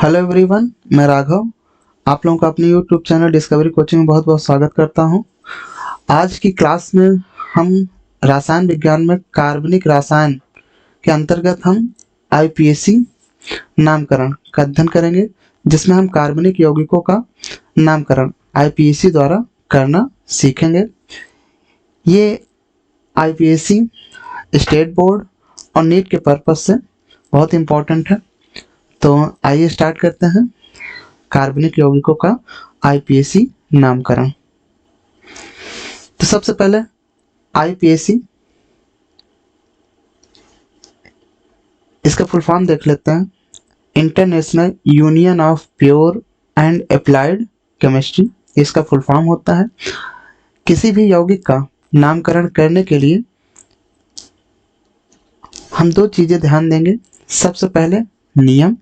Hello everyone, मैं राघव आप लोगों का अपने यूट्यूब चैनल डिस्कवरी कोचिंग में बहुत बहुत स्वागत करता हूं। आज की क्लास में हम रसायन विज्ञान में कार्बनिक रसायन के अंतर्गत हम आईपीएसी नामकरण का अध्ययन करेंगे, जिसमें हम कार्बनिक यौगिकों का नामकरण आईपीएसी द्वारा करना सीखेंगे। ये आईपीएसी स्टेट बोर्ड और नीट के पर्पज से बहुत इम्पोर्टेंट है। तो आइए स्टार्ट करते हैं कार्बनिक यौगिकों का आईपीएसी नामकरण। तो सबसे पहले आईपीएसी, इसका फुल फॉर्म देख लेते हैं। International union of pure and applied chemistry इसका फुल फॉर्म होता है। किसी भी यौगिक का नामकरण करने के लिए हम दो चीजें ध्यान देंगे। सबसे पहले नियम,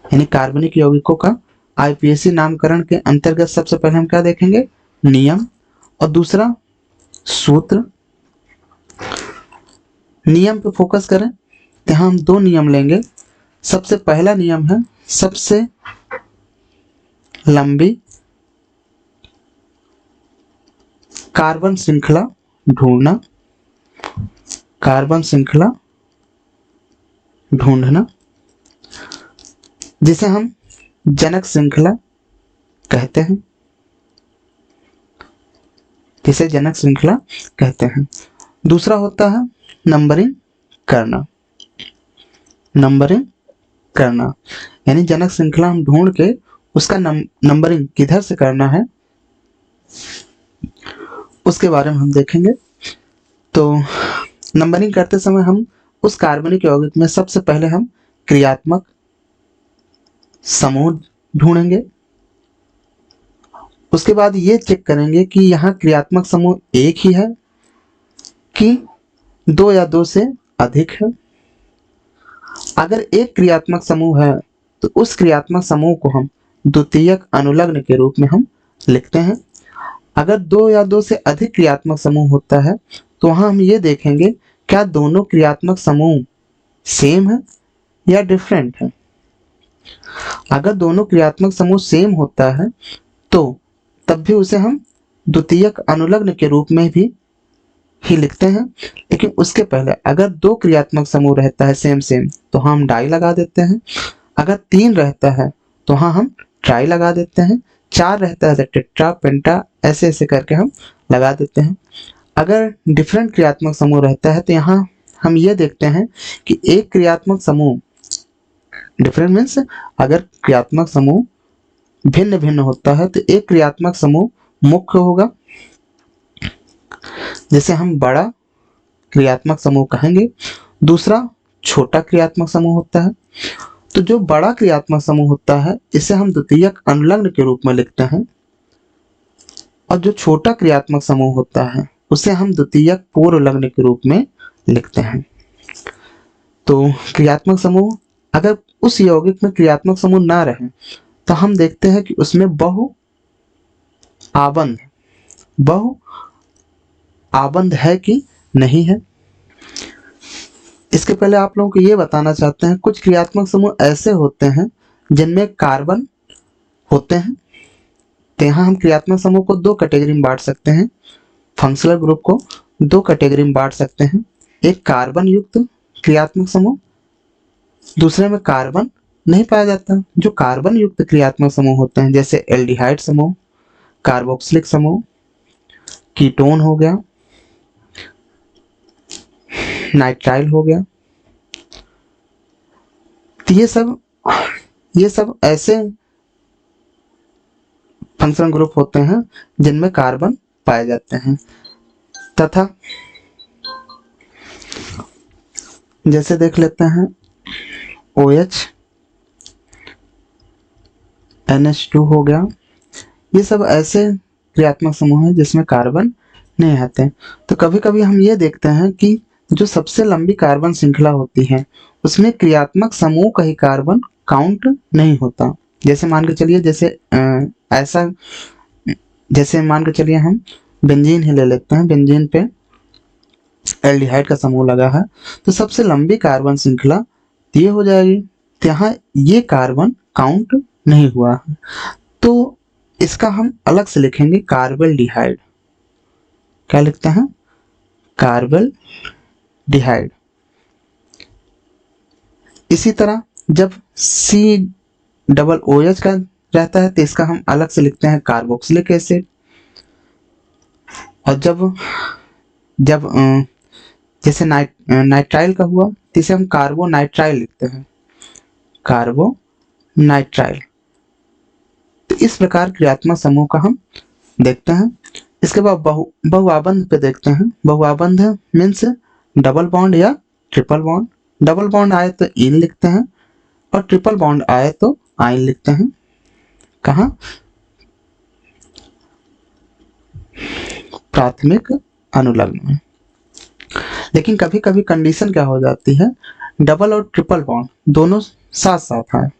यानी कार्बनिक यौगिकों का आईपीएसी नामकरण के अंतर्गत सबसे पहले हम क्या देखेंगे? नियम। और दूसरा सूत्र। नियम पे फोकस करें तो हम दो नियम लेंगे। सबसे पहला नियम है सबसे लंबी कार्बन श्रृंखला ढूंढना। कार्बन श्रृंखला ढूंढना जिसे हम जनक श्रृंखला कहते हैं। जिसे जनक श्रृंखला कहते हैं। दूसरा होता है नंबरिंग करना। नंबरिंग करना यानी जनक श्रृंखला हम ढूंढ के उसका नंबरिंग किधर से करना है उसके बारे में हम देखेंगे। तो नंबरिंग करते समय हम उस कार्बनिक यौगिक में सबसे पहले हम क्रियात्मक समूह ढूंढेंगे। उसके बाद ये चेक करेंगे कि यहाँ क्रियात्मक समूह एक ही है कि दो या दो से अधिक है। अगर एक क्रियात्मक समूह है तो उस क्रियात्मक समूह को हम द्वितीयक अनुलग्न के रूप में हम लिखते हैं। अगर दो या दो से अधिक क्रियात्मक समूह होता है तो वहां हम ये देखेंगे क्या दोनों क्रियात्मक समूह सेम है या डिफरेंट है। अगर दोनों क्रियात्मक समूह सेम होता है तो तब भी उसे हम द्वितीयक अनुलग्न के रूप में भी ही लिखते हैं। लेकिन उसके पहले अगर दो क्रियात्मक समूह रहता है सेम सेम तो हम डाई लगा देते हैं। अगर तीन रहता है तो हाँ हम ट्राई लगा देते हैं। चार रहता है तो टेट्रा पेंटा ऐसे ऐसे करके हम लगा देते हैं। अगर डिफरेंट क्रियात्मक समूह रहता है तो यहाँ हम ये देखते हैं कि एक क्रियात्मक समूह डिफरेंट मीन्स अगर क्रियात्मक समूह भिन्न भिन्न होता है तो एक क्रियात्मक समूह मुख्य होगा, जिसे हम बड़ा क्रियात्मक समूह कहेंगे। दूसरा छोटा क्रियात्मक समूह होता है। तो जो बड़ा क्रियात्मक समूह होता है इसे हम द्वितीयक अनुलग्न के रूप में लिखते हैं, और जो छोटा क्रियात्मक समूह होता है उसे हम द्वितीयक पूर्वलग्न के रूप में लिखते हैं। तो क्रियात्मक समूह, अगर उस यौगिक में क्रियात्मक समूह ना रहे तो हम देखते हैं कि उसमें बहु आबंध है कि नहीं है। इसके पहले आप लोगों को ये बताना चाहते हैं कुछ क्रियात्मक समूह ऐसे होते हैं जिनमें कार्बन होते हैं। तो यहाँ हम क्रियात्मक समूह को दो कैटेगरी में बांट सकते हैं। फंक्शनल ग्रुप को दो कैटेगरी में बांट सकते हैं। एक कार्बन युक्त क्रियात्मक समूह, दूसरे में कार्बन नहीं पाया जाता। जो कार्बन युक्त क्रियात्मक समूह होते हैं जैसे एल्डिहाइड समूह, कार्बोक्सिलिक समूह, कीटोन हो गया, नाइट्राइल हो गया। तो ये सब ऐसे फंक्शनल ग्रुप होते हैं जिनमें कार्बन पाए जाते हैं। तथा जैसे देख लेते हैं OH, NH2 हो गया। ये सब ऐसे क्रियात्मक समूह हैं जिसमें कार्बन नहीं आते। तो कभी कभी हम ये देखते हैं कि जो सबसे लंबी कार्बन श्रृंखला होती है उसमें क्रियात्मक समूह का ही कार्बन काउंट नहीं होता। जैसे मान के चलिए जैसे मान के चलिए हम बेंजीन ही ले लेते हैं। बेंजीन पे एल्डिहाइड का समूह लगा है तो सबसे लंबी कार्बन श्रृंखला ये हो जाएगी तो यहाँ ये कार्बन काउंट नहीं हुआ है, तो इसका हम अलग से लिखेंगे कार्बल्डिहाइड। क्या लिखते हैं? कार्बल्डिहाइड। इसी तरह जब COOH का रहता है तो इसका हम अलग से लिखते हैं कार्बोक्सिलिक एसिड। और जब जब जैसे नाइट्राइल का हुआ तो इसे हम कार्बोनाइट्राइल लिखते हैं, कार्बोनाइट्राइल। तो इस प्रकार क्रियात्मक समूह का हम देखते हैं। इसके बाद बहुआबंध पे देखते हैं। बहुआबंध मीन्स डबल बॉन्ड या ट्रिपल बॉन्ड। डबल बॉन्ड आए तो इन लिखते हैं और ट्रिपल बॉन्ड आए तो आइन लिखते हैं। कहाँ? प्राथमिक अनुलग्न में। लेकिन कभी कभी कंडीशन क्या हो जाती है, डबल और ट्रिपल बॉन्ड दोनों साथ साथ है।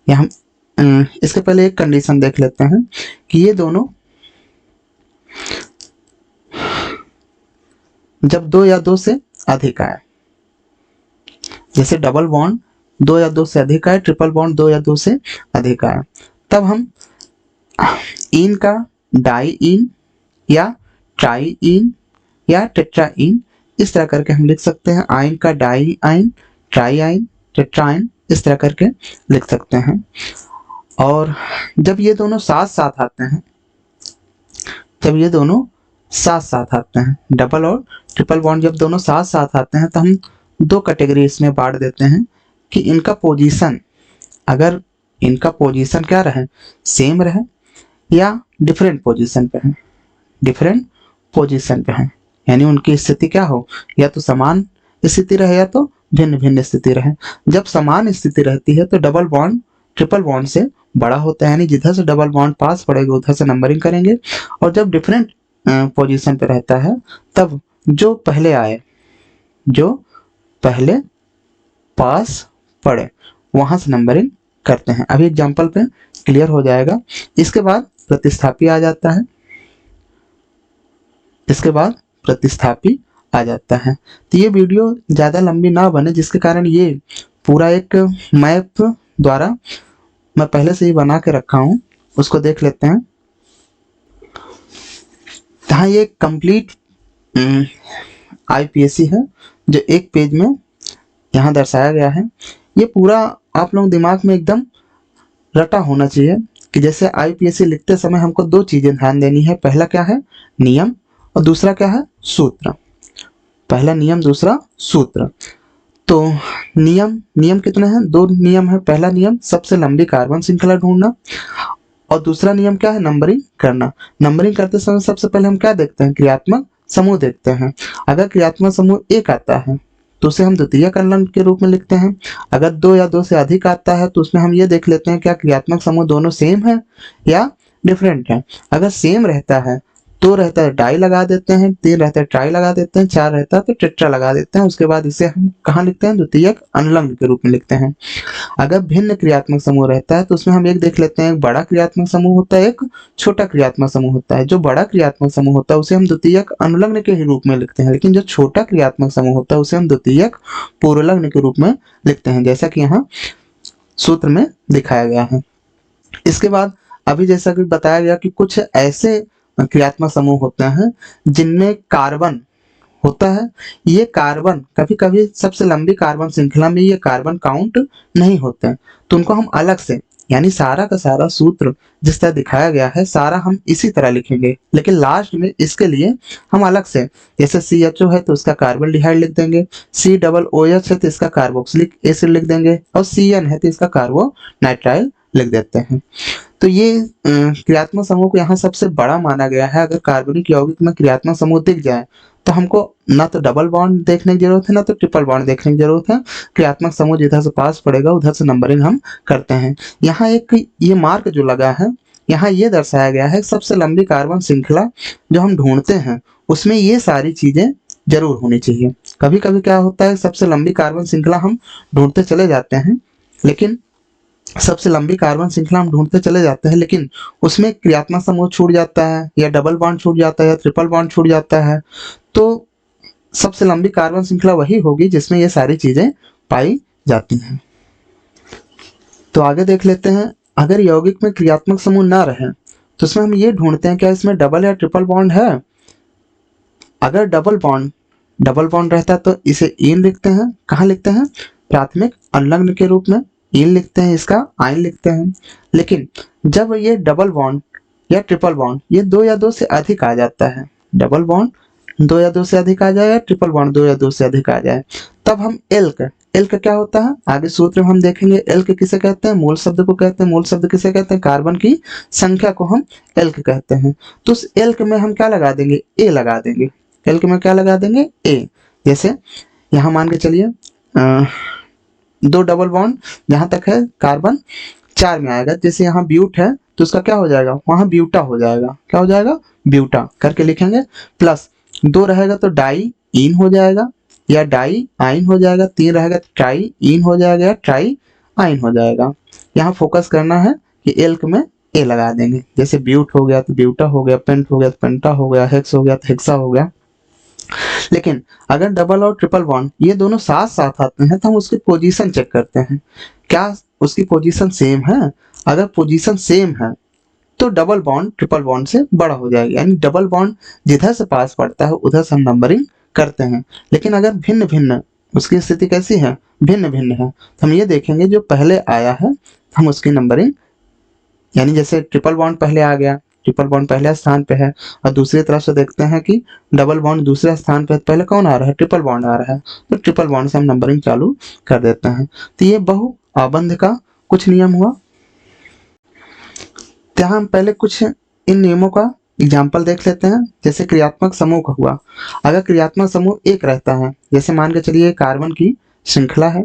या हम इसके पहले एक कंडीशन देख लेते हैं कि ये दोनों जब 2 या 2 से अधिक आए, जैसे डबल बॉन्ड 2 या 2 से अधिक आए, ट्रिपल बॉन्ड 2 या 2 से अधिक आए, तब हम इन का डाई इन या ट्राई इन या टेट्रा इन इस तरह करके हम लिख सकते हैं। आइन का डाई आइन, ट्राई आइन, टेट्राइन इस तरह करके लिख सकते हैं। और जब ये दोनों साथ साथ आते हैं, जब ये दोनों साथ साथ आते हैं, डबल और ट्रिपल बॉन्ड जब दोनों साथ साथ आते हैं, तो हम 2 कैटेगरी इसमें बांट देते हैं कि इनका पोजीशन, अगर इनका पोजीशन क्या रहे, सेम रहे या डिफरेंट पोजीशन पे है, डिफरेंट पोजीशन पे है, यानी उनकी स्थिति क्या हो, या तो समान स्थिति रहे या तो भिन्न भिन्न स्थिति रहे। जब समान स्थिति रहती है तो डबल बॉन्ड ट्रिपल बॉन्ड से बड़ा होता है, यानी जिधर से डबल बॉन्ड पास पड़ेगा उधर से नंबरिंग करेंगे। और जब डिफरेंट पोजीशन पे रहता है तब जो पहले आए, जो पहले पास पड़े वहां से नंबरिंग करते हैं। अभी एग्जांपल पे क्लियर हो जाएगा। इसके बाद प्रतिस्थापी आ जाता है, इसके बाद प्रतिस्थापी आ जाता है। तो ये वीडियो ज़्यादा लंबी ना बने, जिसके कारण ये पूरा एक मैप द्वारा मैं पहले से ही बना के रखा हूँ, उसको देख लेते हैं। हाँ, ये कंप्लीट IPSC है जो एक पेज में यहाँ दर्शाया गया है। ये पूरा आप लोग दिमाग में एकदम रटा होना चाहिए कि जैसे IPSC लिखते समय हमको 2 चीज़ें ध्यान देनी है। पहला क्या है, नियम, और दूसरा क्या है, सूत्र। पहला नियम, दूसरा सूत्र। तो नियम कितने हैं? 2 नियम है। पहला नियम सबसे लंबी कार्बन श्रृंखला ढूंढना, और दूसरा नियम क्या है, नंबरिंग करना। नंबरिंग करते समय सबसे पहले हम क्या देखते हैं, क्रियात्मक समूह देखते हैं। अगर क्रियात्मक समूह 1 आता है तो उसे हम द्वितीयक अनुलग्न के रूप में लिखते हैं। अगर 2 या 2 से अधिक आता है तो उसमें हम ये देख लेते हैं क्या क्रियात्मक समूह दोनों सेम है या डिफरेंट है। अगर सेम रहता है 2 रहता है डाई लगा देते हैं, 3 रहता है ट्राई लगा देते हैं, 4 रहता है तो टेट्रा लगा देते हैं। उसके बाद इसे हम कहाँ लिखते हैं, द्वितीयक अनुलग्न के रूप में लिखते हैं। अगर भिन्न क्रियात्मक समूह रहता है तो उसमें हम एक देख लेते हैं, एक बड़ा क्रियात्मक समूह होता है, एक छोटा क्रियात्मक समूह होता है। जो बड़ा क्रियात्मक समूह होता है उसे हम द्वितीयक अनुलग्न के ही रूप में लिखते हैं, लेकिन जो छोटा क्रियात्मक समूह होता है उसे हम द्वितीयक पूर्वलग्न के रूप में लिखते हैं, जैसा कि यहाँ सूत्र में दिखाया गया है। इसके बाद अभी जैसा कि बताया गया कि कुछ ऐसे क्रियात्मक समूह होते हैं जिनमें कार्बन होता है। ये कार्बन कभी कभी सबसे लंबी कार्बन श्रृंखला में ये कार्बन काउंट नहीं होते हैं, तो उनको हम अलग से, यानी सारा का सारा सूत्र जिस तरह दिखाया गया है सारा हम इसी तरह लिखेंगे, लेकिन लास्ट में इसके लिए हम अलग से, जैसे CHO है तो इसका कार्बल्डिहाइड लिख देंगे, COOH है तो इसका कार्बोक्सिलिक एसिड लिख देंगे, और CN है तो इसका कार्बोनाइट्राइल लिख देते हैं। तो ये क्रियात्मक समूह को यहाँ सबसे बड़ा माना गया है। अगर कार्बनिक यौगिक में क्रियात्मक समूह दिख जाए तो हमको ना तो डबल बॉन्ड देखने की जरूरत है ना तो ट्रिपल बॉन्ड देखने की जरूरत है। क्रियात्मक समूह जिधर से पास पड़ेगा उधर से नंबरिंग हम करते हैं। यहाँ एक ये मार्क जो लगा है, यहाँ ये दर्शाया गया है सबसे लंबी कार्बन श्रृंखला जो हम ढूंढते हैं उसमें ये सारी चीजें जरूर होनी चाहिए। कभी कभी क्या होता है, सबसे लंबी कार्बन श्रृंखला हम ढूंढते चले जाते हैं, लेकिन सबसे लंबी कार्बन श्रृंखला हम ढूंढते चले जाते हैं लेकिन उसमें क्रियात्मक समूह छूट जाता है, या डबल बॉन्ड छूट जाता है, या ट्रिपल बॉन्ड छूट जाता है। तो सबसे लंबी कार्बन श्रृंखला वही होगी जिसमें ये सारी चीजें पाई जाती हैं। तो आगे देख लेते हैं, अगर यौगिक में क्रियात्मक समूह ना रहे तो इसमें हम ये ढूंढते हैं क्या इसमें डबल या ट्रिपल बॉन्ड है। अगर डबल बॉन्ड रहता है तो इसे इन लिखते हैं, कहाँ लिखते हैं, प्राथमिक अनलग्न के रूप में इन लिखते हैं, इसका आयन लिखते हैं। लेकिन जब ये डबल बॉन्ड या ट्रिपल बॉन्ड ये दो या दो से अधिक आ जाता है, डबल बॉन्ड दो या दो से अधिक आ जाए या ट्रिपल बॉन्ड दो या दो से अधिक आ जाए, तब हम एल्क क्या होता है आगे सूत्र में हम देखेंगे। एल्क किसे कहते हैं, मूल शब्द को कहते हैं। मूल शब्द किसे कहते हैं, कार्बन की संख्या को हम एल्क कहते हैं। तो उस एल्क में हम क्या लगा देंगे, ए लगा देंगे। एल्क में क्या लगा देंगे, ए। जैसे यहाँ मान के चलिए दो डबल बॉन्ड जहां तक है कार्बन 4 में आएगा, जैसे यहाँ ब्यूट है तो उसका क्या हो जाएगा, वहां ब्यूटा हो जाएगा। क्या हो जाएगा, ब्यूटा करके लिखेंगे। प्लस 2 रहेगा तो डाई इन हो जाएगा या डाई आइन हो जाएगा। 3 रहेगा तो ट्राई इन हो जाएगा या ट्राई आइन हो जाएगा। यहाँ फोकस करना है कि एल्क में ए लगा देंगे। जैसे ब्यूट हो गया तो ब्यूटा हो गया, पेंट हो गया तो पेंटा हो गया, हेक्स हो गया तो हेक्सा हो गया। लेकिन अगर डबल और ट्रिपल बॉन्ड ये दोनों साथ साथ आते हैं तो हम उसकी पोजीशन चेक करते हैं, क्या उसकी पोजीशन सेम है। अगर पोजीशन सेम है तो डबल बॉन्ड ट्रिपल बॉन्ड से बड़ा हो जाएगा, यानी डबल बॉन्ड जिधर से पास पड़ता है उधर से हम नंबरिंग करते हैं। लेकिन अगर भिन्न भिन्न उसकी स्थिति कैसी है, भिन्न भिन्न है, तो हम ये देखेंगे जो पहले आया है हम उसकी नंबरिंग, यानी जैसे ट्रिपल बॉन्ड पहले आ गया, ट्रिपल बॉन्ड पहले स्थान पे है, और दूसरी तरफ से देखते हैं कि डबल बॉन्ड दूसरे स्थान पे, पहले कौन आ रहा है, ट्रिपल बॉन्ड आ रहा है, तो ट्रिपल बॉन्ड से हम नंबरिंग चालू कर देते हैं। तो ये बहु आबंध का कुछ नियम हुआ। तो हम पहले कुछ इन नियमों का एग्जाम्पल देख लेते हैं। जैसे क्रियात्मक समूह का हुआ, अगर क्रियात्मक समूह एक रहता है, जैसे मान के चलिए कार्बन की श्रृंखला है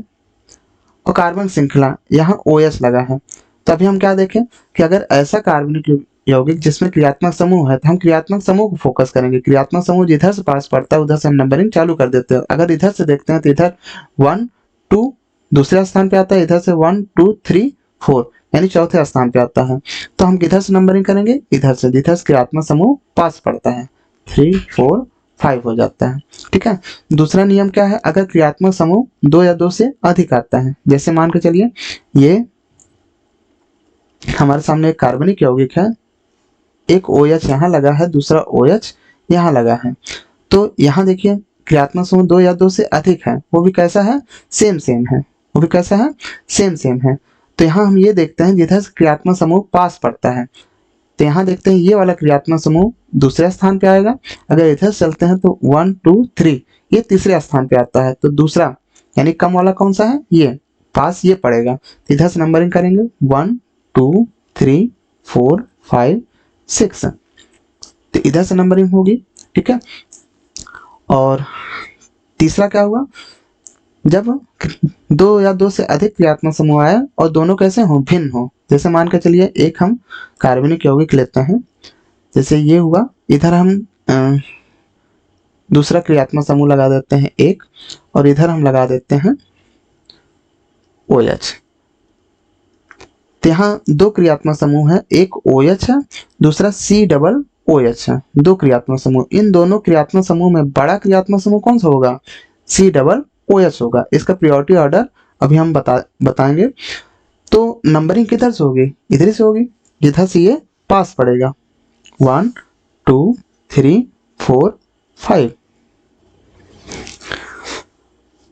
और कार्बन श्रृंखला यहाँ OH लगा है, तो अभी हम क्या देखें कि अगर ऐसा कार्बनिक यौगिक जिसमें क्रियात्मक समूह है तो हम क्रियात्मक समूह को फोकस करेंगे। क्रियात्मक समूह जिधर से पास पड़ता है उधर से हम नंबरिंग चालू कर देते हैं। अगर इधर से देखते हैं तो इधर 1 2 दूसरे स्थान पे आता है, इधर से 1 2 3 4 यानी चौथे स्थान पे आता है। तो हम किधर से नंबरिंग करेंगे, इधर से, जिधर से क्रियात्मक समूह पास पड़ता है, 3 4 5 हो जाता है। ठीक है। दूसरा नियम क्या है, अगर क्रियात्मक समूह 2 या 2 से अधिक आता है, जैसे मान के चलिए ये हमारे सामने एक कार्बनिक यौगिक है, एक OH यहाँ लगा है, दूसरा OH यहाँ लगा है, तो यहाँ देखिए क्रियात्मक समूह 2 या 2 से अधिक है, वो भी कैसा है, सेम सेम है, वो भी कैसा है, सेम सेम है। तो यहाँ हम ये देखते हैं जिधर से क्रियात्मक समूह पास पड़ता है, तो यहाँ देखते हैं ये वाला क्रियात्मक समूह दूसरे स्थान पे आएगा। अगर इधर चलते हैं तो 1 2 3 ये तीसरे स्थान पे आता है, तो दूसरा यानी कम वाला कौन सा है, ये पास ये पड़ेगा, तो इधर से नंबरिंग करेंगे 1 2 3 4 5 6, तो इधर से नंबरिंग होगी। ठीक है। और तीसरा क्या हुआ, जब 2 या 2 से अधिक क्रियात्मक समूह आए और दोनों कैसे हो, भिन्न हो। जैसे मान के चलिए एक हम कार्बनिक यौगिक लेते हैं, जैसे ये हुआ, इधर हम दूसरा क्रियात्मक समूह लगा देते हैं एक, और इधर हम लगा देते हैं OH। तो यहाँ 2 क्रियात्मक समूह है, एक OH है, दूसरा COOH है, 2 क्रियात्मक समूह। इन दोनों क्रियात्मक समूह में बड़ा क्रियात्मक समूह कौन सा होगा, COOH होगा। इसका प्रायोरिटी ऑर्डर अभी हम बताएंगे। तो नंबरिंग किधर से होगी, इधर से होगी, जिधर से ये पास पड़ेगा, 1 2 3 4 5।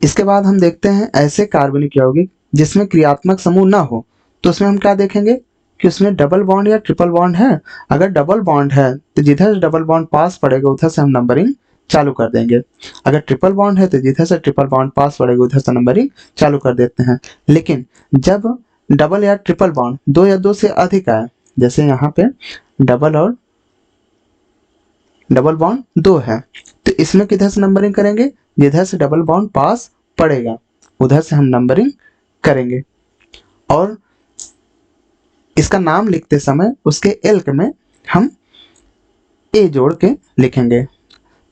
इसके बाद हम देखते हैं ऐसे कार्बनिक यौगिक जिसमें क्रियात्मक समूह ना हो, तो उसमें हम क्या देखेंगे कि उसमें डबल बॉन्ड या ट्रिपल बॉन्ड है। अगर डबल बॉन्ड है तो जिधर डबल बॉन्ड पास पड़ेगा उधर से हम नंबरिंग चालू कर देंगे। अगर ट्रिपल बॉन्ड है तो जिधर से ट्रिपल बॉन्ड पास पड़ेगा उधर से नंबरिंग चालू कर देते हैं। लेकिन जब डबल या ट्रिपल बॉन्ड 2 या 2 से अधिक आए, जैसे यहाँ पे डबल बॉन्ड 2 है, तो इसमें किधर से नंबरिंग करेंगे, जिधर से डबल बॉन्ड पास पड़ेगा उधर से हम नंबरिंग करेंगे। और इसका नाम लिखते समय उसके एल्क में हम ए जोड़ के लिखेंगे।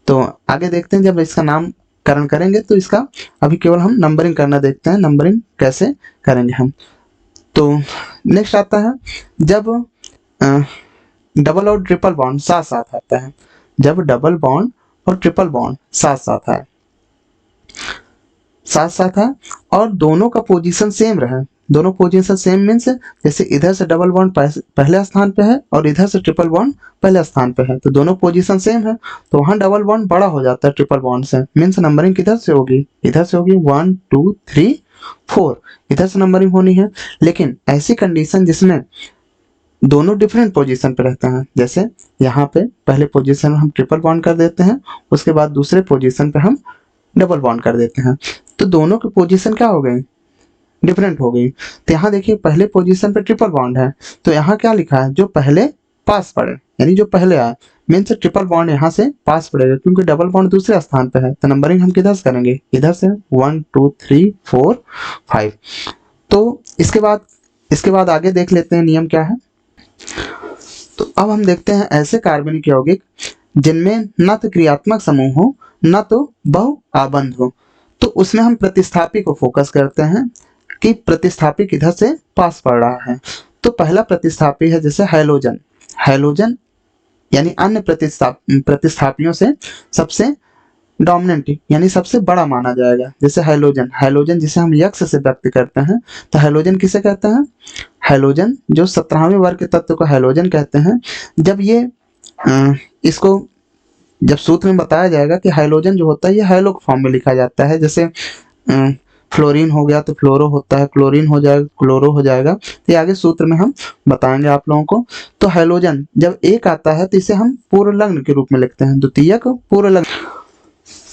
तो आगे देखते हैं जब इसका नामकरण करेंगे तो इसका अभी केवल हम नंबरिंग करना देखते हैं, नंबरिंग कैसे करेंगे हम। तो नेक्स्ट आता है जब डबल और ट्रिपल बॉन्ड साथ साथ आता है, जब डबल बॉन्ड और ट्रिपल बॉन्ड साथ साथ है और दोनों का पोजीशन सेम रहे, दोनों पोजीशन सेम मीन्स जैसे इधर से डबल बॉन्ड पहले स्थान पे है और इधर से ट्रिपल बॉन्ड पहले स्थान पे है, तो दोनों पोजीशन सेम है, तो वहाँ डबल बॉन्ड बड़ा हो जाता है ट्रिपल बॉन्ड से, मीन्स नंबरिंग किधर से होगी, इधर से होगी 1 2 3 4, इधर से नंबरिंग होनी है। लेकिन ऐसी कंडीशन जिसमें दोनों डिफरेंट पोजीशन पे रहते हैं, जैसे यहाँ पे पहले पोजीशन में हम ट्रिपल बॉन्ड कर देते हैं, उसके बाद दूसरे पोजीशन पे हम डबल बॉन्ड कर देते हैं, तो दोनों की पोजीशन क्या हो गई, डिफरेंट हो गई। तो यहाँ देखिए पहले पोजीशन पे ट्रिपल बॉन्ड है, तो यहाँ क्या लिखा है, जो पहले पास पड़े, यानी जो पहले आए, मीन्स ट्रिपल बॉन्ड यहाँ से पास पड़ेगा, क्योंकि डबल बॉन्ड दूसरे स्थान पे है, तो नंबरिंग हम किधर से करेंगे, इधर से 1 2 3 4 5। तो इसके बाद आगे देख लेते हैं नियम क्या है। तो अब हम देखते हैं ऐसे कार्बनिक यौगिक जिनमें न तो क्रियात्मक समूह हो न तो बहु आबंध हो, तो उसमें हम प्रतिस्थापी को फोकस करते हैं कि प्रतिस्थापी किधर से पास पड़ रहा है। तो पहला प्रतिस्थापी है जैसे हैलोजन, हैलोजन यानी अन्य प्रतिस्थापियों से सबसे डोमिनेंट यानी सबसे बड़ा माना जाएगा, जैसे हैलोजन, हैलोजन जिसे हम यक्स से व्यक्त करते हैं, तो हैलोजन किसे कहते हैं, हैलोजन जो 17वें वर्ग के तत्व को हैलोजन कहते हैं। जब ये इसको जब सूत्र में बताया जाएगा कि हैलोजन जो होता है ये हैलोक फॉर्म में लिखा जाता है, जैसे फ्लोरीन हो गया तो फ्लोरो होता है, क्लोरीन हो जाएगा क्लोरो हो जाएगा, तो ये आगे सूत्र में हम बताएंगे आप लोगों को। तो हैलोजन जब एक आता है तो इसे हम पूर्ण लग्न के रूप में लिखते हैं, द्वितीयक पूर्ण लग्न।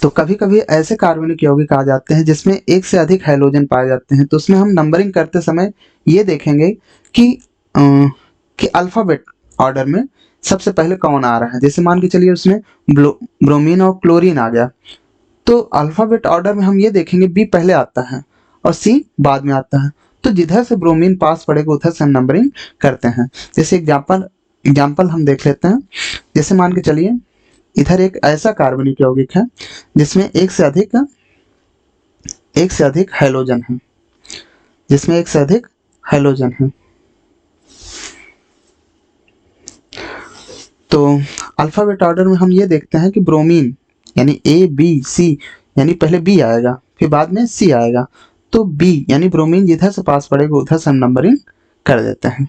तो कभी कभी ऐसे कार्बनिक यौगिक आ जाते हैं जिसमें एक से अधिक हैलोजन पाए जाते हैं, तो उसमें हम नंबरिंग करते समय ये देखेंगे कि अल्फाबेट ऑर्डर में सबसे पहले कौन आ रहा है। जैसे मान के चलिए उसमें ब्रोमीन और क्लोरीन आ गया, तो अल्फाबेट ऑर्डर में हम ये देखेंगे बी पहले आता है और सी बाद में आता है, तो जिधर से ब्रोमीन पास पड़ेगा उधर से हम नंबरिंग करते हैं। जैसे एग्जाम्पल हम देख लेते हैं। जैसे मान के चलिए इधर एक ऐसा कार्बनिक यौगिक है जिसमें एक से अधिक हैलोजन है, जिसमें एक से अधिक हैलोजन है। तो अल्फाबेट ऑर्डर में हम ये देखते हैं कि ब्रोमीन यानी ए बी सी, यानी पहले बी आएगा फिर बाद में सी आएगा, तो बी यानी ब्रोमीन जिधर से पास पड़ेगा उधर से हम नंबरिंग कर देते हैं।